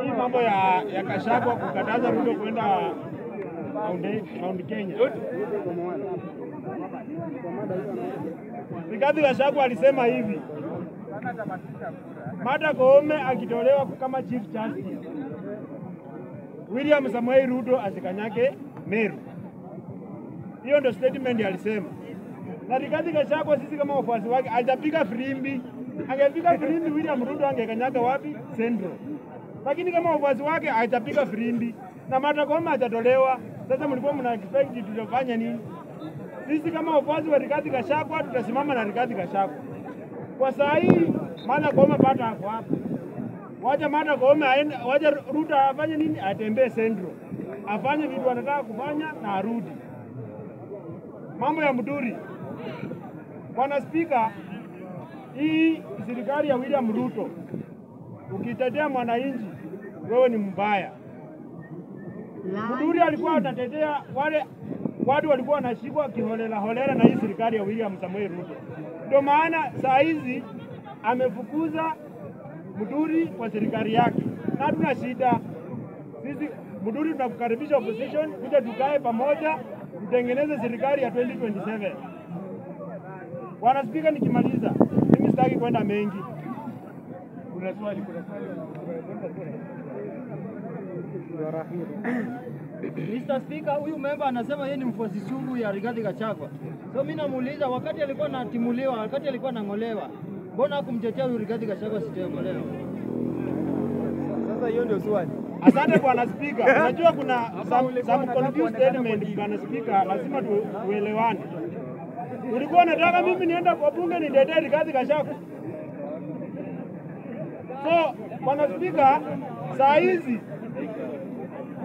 hii mambo ya Gachagua kukataza Ruto kwenda Mount Kenya. Rigathi Gachagua alisema hivi, Martha Koome akitolewa kama Chief Justice, William Samoei Ruto asikanyake Meru. Hiyo ndio statement alisema. Na Rigathi Gachagua sisi kama wafuasi wake hajapiga filimbi. Angepiga filimbi William Ruto angekanyaga wapi? Central. Lakini kama wafuasi wake hajapiga filimbi na Martha Koome hajatolewa, sasa mlikuwa mna expect tutafanya nini? Sisi kama wafuasi wa Rigathi Gachagua tutasimama na Rigathi Gachagua. Kwa saa hii Martha Koome pata hapo hapo. Wacha Martha Koome aende, wacha Ruto afanye nini? Atembee Central. Afanye vitu anataka kufanya na arudi. Mambo ya Muduri. Bwana Spika, hii serikali ya William Ruto, ukitetea mwananchi wewe ni mbaya. Muduri alikuwa anatetea wale watu walikuwa wanashikwa kiholela na hii serikali ya William Samoei Ruto. Ndio maana saa hizi amefukuza Muduri kwa serikali yake. Na hatuna shida. Sisi Muduri tunakukaribisha opposition, kuja tukae pamoja tutengeneze serikali ya 2027. Bwana Spika, nikimaliza, mimi sitaki kwenda mengi. Kuna swali. Mr. Speaker, huyu member anasema yeye ni mfuasi sugu ya Rigathi Gachagua. So mimi namuuliza, wakati alikuwa anatimuliwa, wakati alikuwa anangolewa, mbona hakumtetea huyu Rigathi Gachagua sitaongolewa? Sasa hiyo ndio swali. Asante Bwana Spika. Unajua kuna some confused statement Bwana Spika, lazima tuelewane. Ulikuwa unataka mimi nienda kwa bunge nitetee Rigathi Gachagua. So Bwana Spika, saa hizi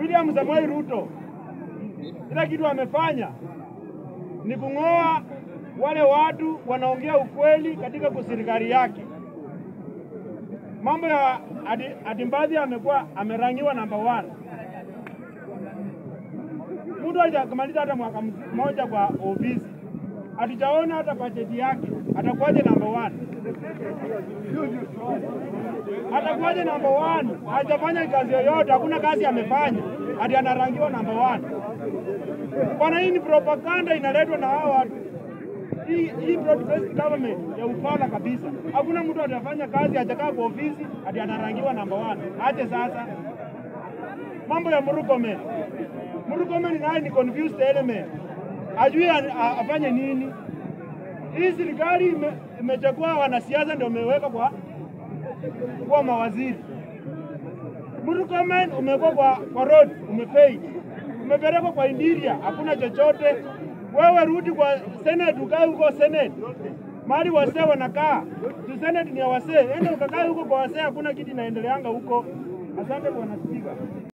William Samoei Ruto kila kitu amefanya ni kung'oa wale watu wanaongea ukweli katika serikali yake. Mambo ya Adimbadhi amekuwa amerangiwa number 1. Mtu hajakamaliza hata mwaka mmoja kwa ofisi. Hatujaona hata bajeti yake. Atakuwaje number 1? Atakuwaje number 1? Hajafanya kazi yoyote, hakuna kazi amefanya. Hadi anarangiwa number 1. Bwana, hii ni propaganda inaletwa na hao watu. Hii broad-based government ya ufala kabisa. Hakuna mtu atafanya kazi hajakaa kwa ofisi hadi anarangiwa number 1. Aje sasa. Mambo ya Murkomen. Murkomen naye ni confused element. Ajui afanye nini? Hii serikali imechukua wanasiasa ndio umeweka kwa mawaziri. Murkomen umekuwa kwa road, umefail. Umepelekwa kwa India, hakuna chochote. Wewe rudi kwa Senate, ukae huko Senate. Mahali wasee wanakaa. Senate ni ya wasee. Enda ukakae huko kwa wasee, hakuna kitu inaendeleanga huko. Asante Bwana Spika.